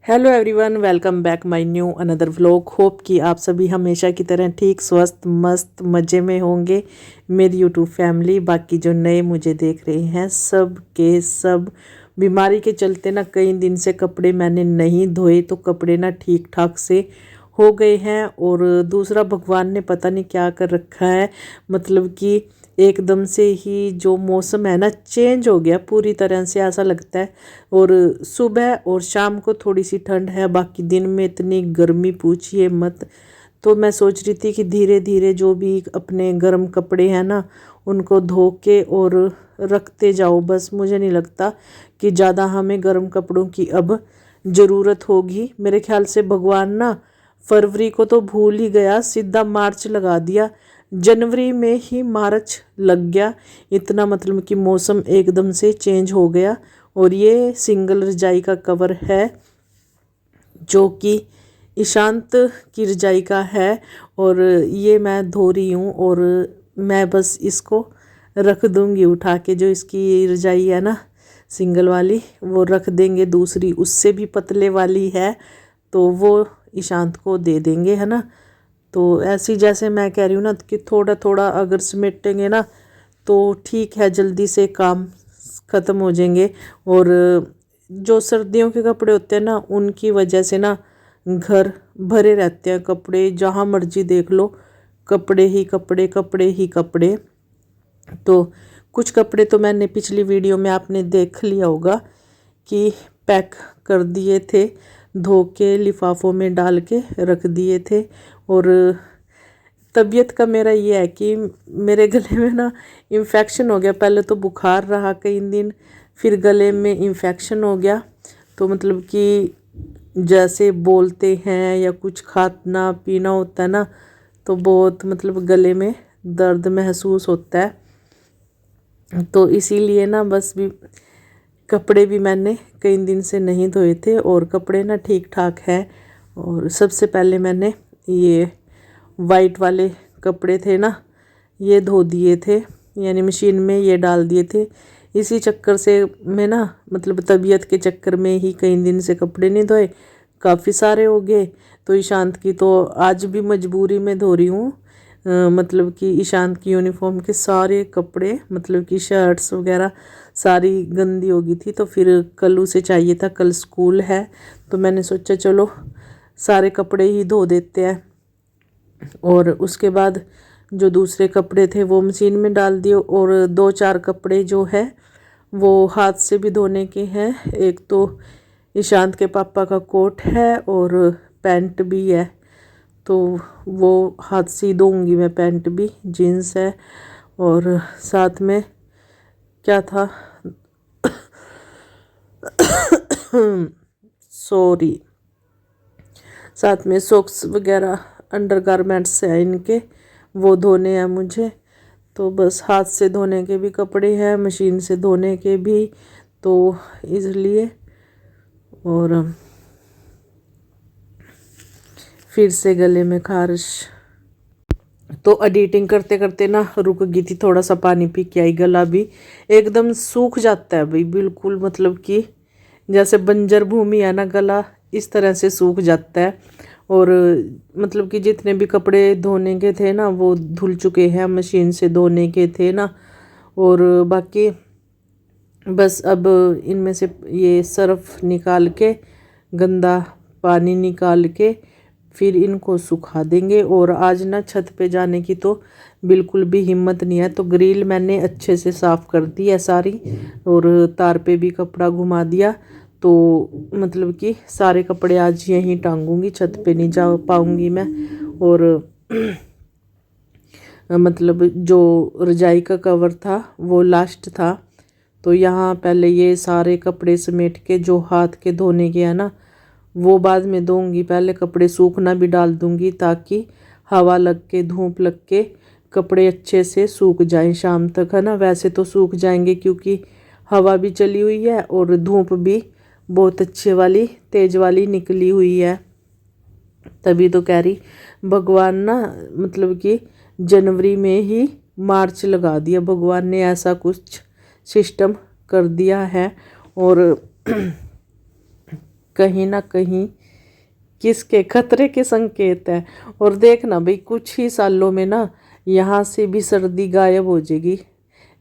Hello everyone, welcome back my new another vlog. Hope कि आप सभी हमेशा की तरह ठीक, स्वस्थ, मस्त, मज़े में होंगे। मेरी यूट्यूब फैमिली, बाकी जो नए मुझे देख रहे हैं, सब के सब बीमारी के चलते ना कई दिन से कपड़े मैंने नहीं धोए, तो कपड़े ना ठीक ठाक से हो गए हैं। और दूसरा, भगवान ने पता नहीं क्या कर रखा है, मतलब कि एकदम से ही जो मौसम है ना चेंज हो गया पूरी तरह से, ऐसा लगता है। और सुबह और शाम को थोड़ी सी ठंड है, बाकी दिन में इतनी गर्मी पूछिए मत। तो मैं सोच रही थी कि धीरे धीरे जो भी अपने गर्म कपड़े हैं ना उनको धो के और रखते जाओ। बस मुझे नहीं लगता कि ज़्यादा हमें गर्म कपड़ों की अब ज़रूरत होगी। मेरे ख्याल से भगवान ना फरवरी को तो भूल ही गया, सीधा मार्च लगा दिया। जनवरी में ही मार्च लग गया, इतना मतलब कि मौसम एकदम से चेंज हो गया। और ये सिंगल रजाई का कवर है जो कि ईशांत की रजाई का है, और ये मैं धो रही हूँ। और मैं बस इसको रख दूँगी उठा के, जो इसकी रजाई है ना सिंगल वाली वो रख देंगे, दूसरी उससे भी पतले वाली है तो वो ईशांत को दे देंगे, है ना। तो ऐसी जैसे मैं कह रही हूँ ना कि थोड़ा थोड़ा अगर समेटेंगे ना तो ठीक है, जल्दी से काम ख़त्म हो जाएंगे। और जो सर्दियों के कपड़े होते हैं ना उनकी वजह से ना घर भरे रहते हैं कपड़े, जहाँ मर्जी देख लो कपड़े ही कपड़े, कपड़े ही कपड़े। तो कुछ कपड़े तो मैंने पिछली वीडियो में आपने देख लिया होगा कि पैक कर दिए थे, धो के लिफाफों में डाल के रख दिए थे। और तबीयत का मेरा ये है कि मेरे गले में ना इन्फेक्शन हो गया। पहले तो बुखार रहा कई दिन, फिर गले में इन्फेक्शन हो गया। तो मतलब कि जैसे बोलते हैं या कुछ खाना पीना होता है ना तो बहुत मतलब गले में दर्द महसूस होता है। तो इसीलिए ना बस भी कपड़े भी मैंने कई दिन से नहीं धोए थे, और कपड़े ना ठीक ठाक है। और सबसे पहले मैंने ये वाइट वाले कपड़े थे ना ये धो दिए थे, यानी मशीन में ये डाल दिए थे। इसी चक्कर से मैं ना मतलब तबीयत के चक्कर में ही कई दिन से कपड़े नहीं धोए, काफ़ी सारे हो गए। तो ईशांत की तो आज भी मजबूरी में धो रही हूँ। मतलब कि ईशांत की यूनिफॉर्म के सारे कपड़े, मतलब कि शर्ट्स वगैरह सारी गंदी हो गई थी। तो फिर कल उसे चाहिए था, कल स्कूल है, तो मैंने सोचा चलो सारे कपड़े ही धो देते हैं। और उसके बाद जो दूसरे कपड़े थे वो मशीन में डाल दिए, और दो चार कपड़े जो है वो हाथ से भी धोने के हैं। एक तो ईशांत के पापा का कोट है और पैंट भी है, तो वो हाथ से ही धोऊंगी मैं। पैंट भी, जीन्स है, और साथ में क्या था सॉरी, साथ में सॉक्स वगैरह अंडरगारमेंट्स है इनके, वो धोने हैं मुझे। तो बस हाथ से धोने के भी कपड़े हैं, मशीन से धोने के भी, तो इसलिए। और फिर से गले में खारिश, तो एडिटिंग करते करते ना रुक गई थी, थोड़ा सा पानी पी के आई। गला भी एकदम सूख जाता है भाई, बिल्कुल मतलब कि जैसे बंजर भूमि है ना, गला इस तरह से सूख जाता है। और मतलब कि जितने भी कपड़े धोने के थे ना वो धुल चुके हैं, मशीन से धोने के थे ना। और बाकी बस अब इनमें से ये सर्फ निकाल के, गंदा पानी निकाल के फिर इनको सुखा देंगे। और आज ना छत पे जाने की तो बिल्कुल भी हिम्मत नहीं है, तो ग्रिल मैंने अच्छे से साफ़ कर दी है सारी, और तार पे भी कपड़ा घुमा दिया। तो मतलब कि सारे कपड़े आज यहीं टांगूंगी, छत पे नहीं जा पाऊंगी मैं। और मतलब जो रजाई का कवर था वो लास्ट था, तो यहाँ पहले ये सारे कपड़े समेट के जो हाथ के धोने के हैं ना वो बाद में धोऊंगी। पहले कपड़े सूखना भी डाल दूंगी ताकि हवा लग के, धूप लग के कपड़े अच्छे से सूख जाएं शाम तक, है ना। वैसे तो सूख जाएंगे क्योंकि हवा भी चली हुई है और धूप भी बहुत अच्छे वाली तेज वाली निकली हुई है। तभी तो कह रही, भगवान ना मतलब कि जनवरी में ही मार्च लगा दिया, भगवान ने ऐसा कुछ सिस्टम कर दिया है। और कहीं ना कहीं किसके खतरे के संकेत है। और देखना भाई, कुछ ही सालों में ना यहाँ से भी सर्दी गायब हो जाएगी।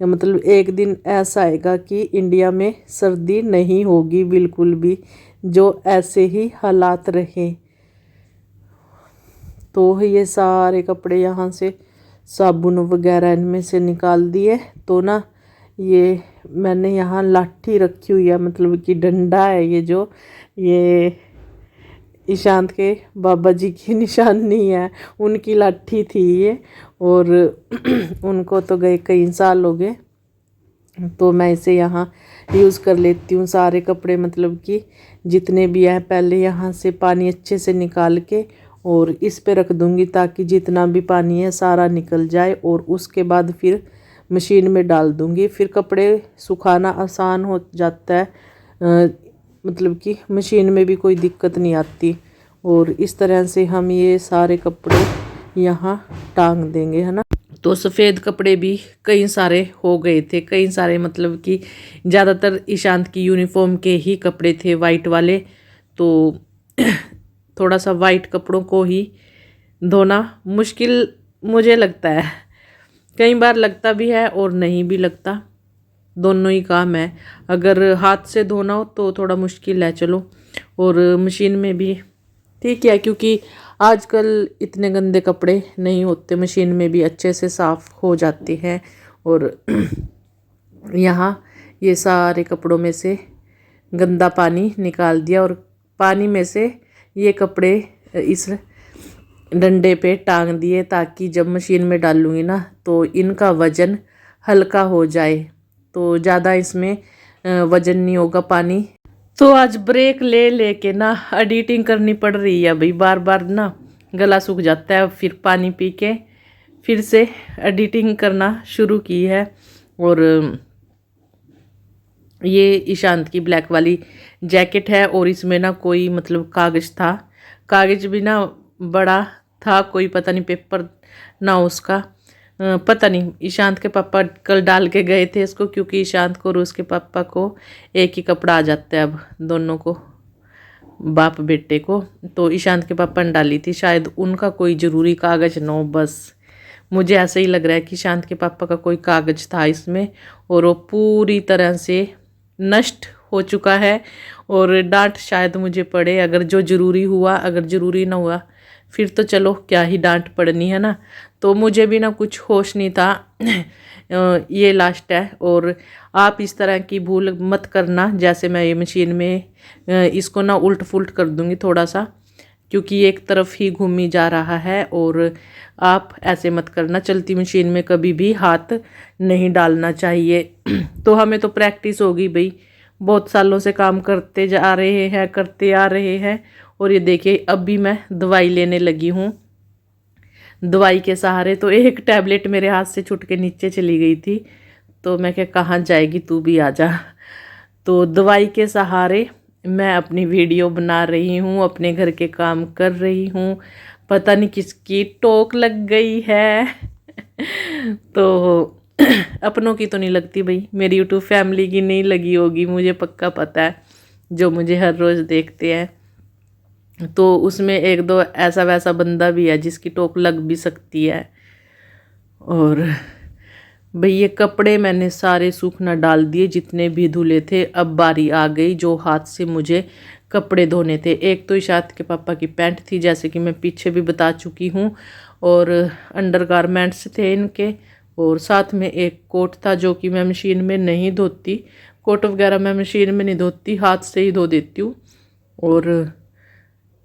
मतलब एक दिन ऐसा आएगा कि इंडिया में सर्दी नहीं होगी बिल्कुल भी, जो ऐसे ही हालात रहे। तो ये सारे कपड़े यहाँ से साबुन वगैरह इनमें से निकाल दिए। तो ना ये मैंने यहाँ लाठी रखी हुई है, मतलब कि डंडा है ये, जो ये ईशांत के बाबा जी की निशानी है, उनकी लाठी थी ये। और उनको तो गए कई साल हो गए, तो मैं इसे यहाँ यूज़ कर लेती हूँ। सारे कपड़े मतलब कि जितने भी हैं पहले यहाँ से पानी अच्छे से निकाल के और इस पे रख दूँगी, ताकि जितना भी पानी है सारा निकल जाए। और उसके बाद फिर मशीन में डाल दूँगी। फिर कपड़े सुखाना आसान हो जाता है, मतलब कि मशीन में भी कोई दिक्कत नहीं आती। और इस तरह से हम ये सारे कपड़े यहाँ टांग देंगे, है ना। तो सफ़ेद कपड़े भी कई सारे हो गए थे, कई सारे मतलब कि ज़्यादातर ईशांत की यूनिफॉर्म के ही कपड़े थे, वाइट वाले। तो थोड़ा सा वाइट कपड़ों को ही धोना मुश्किल मुझे लगता है, कई बार लगता भी है और नहीं भी लगता, दोनों ही काम है। अगर हाथ से धोना हो तो थोड़ा मुश्किल है चलो, और मशीन में भी ठीक है, क्योंकि आजकल इतने गंदे कपड़े नहीं होते, मशीन में भी अच्छे से साफ़ हो जाते हैं। और यहाँ ये सारे कपड़ों में से गंदा पानी निकाल दिया और पानी में से ये कपड़े इस डंडे पे टांग दिए, ताकि जब मशीन में डालूँगी ना तो इनका वज़न हल्का हो जाए, तो ज़्यादा इसमें वज़न नहीं होगा पानी। तो आज ब्रेक ले लेके ना एडिटिंग करनी पड़ रही है भाई, बार बार ना गला सूख जाता है, फिर पानी पी के फिर से एडिटिंग करना शुरू की है। और ये ईशांत की ब्लैक वाली जैकेट है, और इसमें ना कोई मतलब कागज़ था, कागज़ भी ना बड़ा था, कोई पता नहीं पेपर ना उसका, पता नहीं। ईशांत के पापा कल डाल के गए थे इसको, क्योंकि ईशांत को और उसके पापा को एक ही कपड़ा आ जाता है अब दोनों को, बाप बेटे को। तो ईशांत के पापा ने डाली थी, शायद उनका कोई ज़रूरी कागज़ न हो, बस मुझे ऐसे ही लग रहा है कि ईशांत के पापा का कोई कागज़ था इसमें, और वो पूरी तरह से नष्ट हो चुका है। और डांट शायद मुझे पड़े, अगर जो ज़रूरी हुआ, अगर ज़रूरी ना हुआ फिर तो चलो क्या ही डांट पड़नी है ना। तो मुझे भी ना कुछ होश नहीं था। ये लास्ट है, और आप इस तरह की भूल मत करना। जैसे मैं ये मशीन में इसको ना उल्ट फुल्ट कर दूंगी थोड़ा सा, क्योंकि एक तरफ ही घूमी जा रहा है, और आप ऐसे मत करना। चलती मशीन में कभी भी हाथ नहीं डालना चाहिए। तो हमें तो प्रैक्टिस होगी भाई, बहुत सालों से काम करते जा रहे हैं, करते आ रहे हैं। और ये देखिए अब भी मैं दवाई लेने लगी हूँ, दवाई के सहारे। तो एक टैबलेट मेरे हाथ से छूट के नीचे चली गई थी, तो मैं क्या, कहाँ जाएगी, तू भी आ जा। तो दवाई के सहारे मैं अपनी वीडियो बना रही हूँ, अपने घर के काम कर रही हूँ। पता नहीं किसकी टोक लग गई है। तो अपनों की तो नहीं लगती भाई, मेरी यूट्यूब फैमिली की नहीं लगी होगी, मुझे पक्का पता है, जो मुझे हर रोज़ देखते हैं। तो उसमें एक दो ऐसा वैसा बंदा भी है जिसकी टोक लग भी सकती है। और भाई ये कपड़े मैंने सारे सूखना डाल दिए, जितने भी धुले थे। अब बारी आ गई जो हाथ से मुझे कपड़े धोने थे। एक तो इशात के पापा की पैंट थी, जैसे कि मैं पीछे भी बता चुकी हूँ, और अंडरगारमेंट्स थे इनके, और साथ में एक कोट था जो कि मैं मशीन में नहीं धोती। कोट वगैरह मैं मशीन में नहीं धोती, हाथ से ही धो देती हूँ। और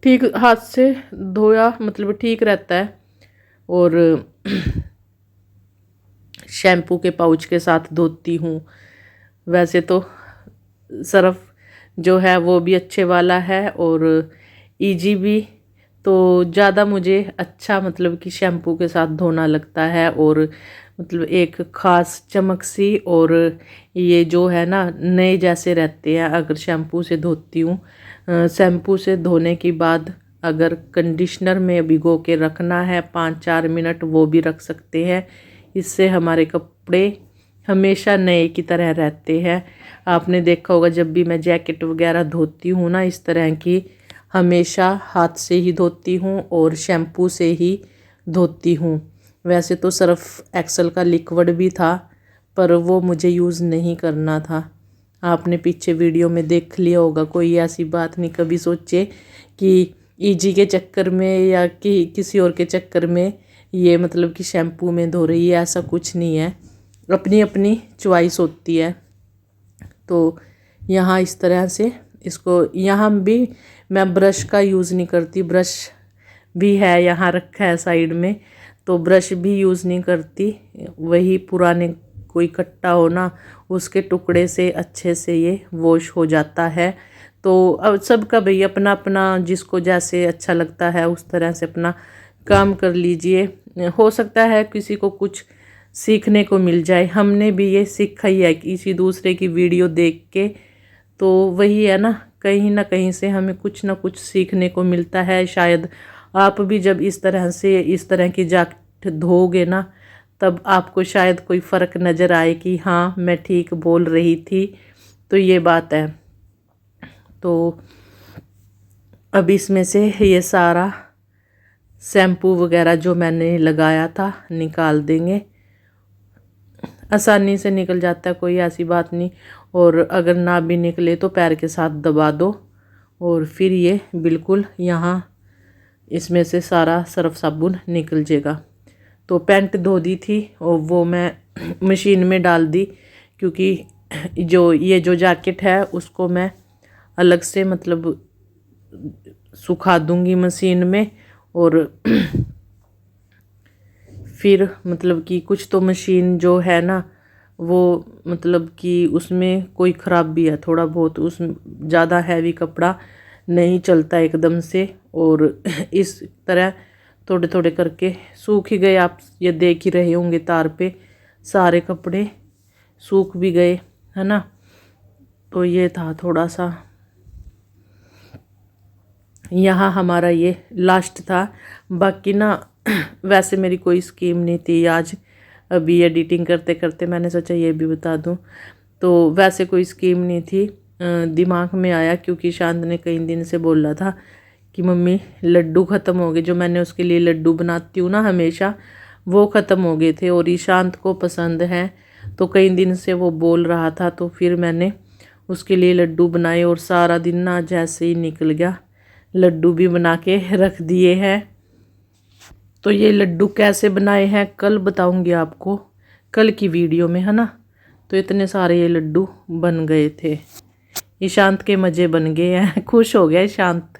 ठीक हाथ से धोया मतलब ठीक रहता है। और शैम्पू के पाउच के साथ धोती हूँ। वैसे तो सर्फ जो है वो भी अच्छे वाला है, और इजी भी। तो ज़्यादा मुझे अच्छा मतलब कि शैम्पू के साथ धोना लगता है, और मतलब एक ख़ास चमक सी, और ये जो है ना नए जैसे रहते हैं अगर शैम्पू से धोती हूँ। शैम्पू से धोने के बाद अगर कंडीशनर में भिगो के रखना है 5-4 मिनट, वो भी रख सकते हैं। इससे हमारे कपड़े हमेशा नए की तरह रहते हैं। आपने देखा होगा जब भी मैं जैकेट वगैरह धोती हूँ ना इस तरह की, हमेशा हाथ से ही धोती हूँ और शैम्पू से ही धोती हूँ। वैसे तो सर्फ एक्सेल का लिक्विड भी था पर वो मुझे यूज़ नहीं करना था। आपने पीछे वीडियो में देख लिया होगा। कोई ऐसी बात नहीं कभी सोचे कि ईजी के चक्कर में या कि किसी और के चक्कर में ये मतलब कि शैम्पू में धो रही है, ऐसा कुछ नहीं है। अपनी अपनी चॉइस होती है। तो यहाँ इस तरह से इसको, यहाँ भी मैं ब्रश का यूज़ नहीं करती, ब्रश भी है यहाँ रखा है साइड में, तो ब्रश भी यूज़ नहीं करती। वही पुराने कोई कट्टा हो ना उसके टुकड़े से अच्छे से ये वॉश हो जाता है। तो अब सबका भाई अपना अपना, जिसको जैसे अच्छा लगता है उस तरह से अपना काम कर लीजिए। हो सकता है किसी को कुछ सीखने को मिल जाए। हमने भी ये सीखा ही है किसी दूसरे की वीडियो देख के, तो वही है ना कहीं से हमें कुछ ना कुछ सीखने को मिलता है। शायद आप भी जब इस तरह से इस तरह की जैकेट धोगे ना तब आपको शायद कोई फ़र्क नज़र आए कि हाँ मैं ठीक बोल रही थी। तो ये बात है। तो अब इसमें से ये सारा शैम्पू वगैरह जो मैंने लगाया था निकाल देंगे। आसानी से निकल जाता है, कोई ऐसी बात नहीं। और अगर ना भी निकले तो पैर के साथ दबा दो और फिर ये बिल्कुल यहाँ इसमें से सारा सर्फ साबुन निकल जाएगा। तो पैंट धो दी थी और वो मैं मशीन में डाल दी, क्योंकि जो जैकेट है उसको मैं अलग से मतलब सुखा दूंगी मशीन में। और फिर मतलब कि कुछ तो मशीन जो है ना वो मतलब कि उसमें कोई ख़राब भी है थोड़ा बहुत, उसमें ज़्यादा हैवी कपड़ा नहीं चलता एकदम से। और इस तरह थोड़े थोड़े करके सूख ही गए। आप ये देख ही रहे होंगे तार पे सारे कपड़े सूख भी गए, है ना। तो ये था थोड़ा सा, यहाँ हमारा ये लास्ट था। बाकी ना वैसे मेरी कोई स्कीम नहीं थी आज, अभी एडिटिंग करते करते मैंने सोचा ये भी बता दूं। तो वैसे कोई स्कीम नहीं थी, दिमाग में आया क्योंकि शांत ने कई दिन से बोला था कि मम्मी लड्डू ख़त्म हो गए, जो मैंने उसके लिए लड्डू बनाती हूँ ना हमेशा, वो ख़त्म हो गए थे और ईशांत को पसंद है। तो कई दिन से वो बोल रहा था, तो फिर मैंने उसके लिए लड्डू बनाए और सारा दिन ना जैसे ही निकल गया। लड्डू भी बना के रख दिए हैं। तो ये लड्डू कैसे बनाए हैं कल बताऊंगी आपको, कल की वीडियो में, है ना। तो इतने सारे ये लड्डू बन गए थे। ईशांत के मज़े बन गए हैं, खुश हो गया ईशांत।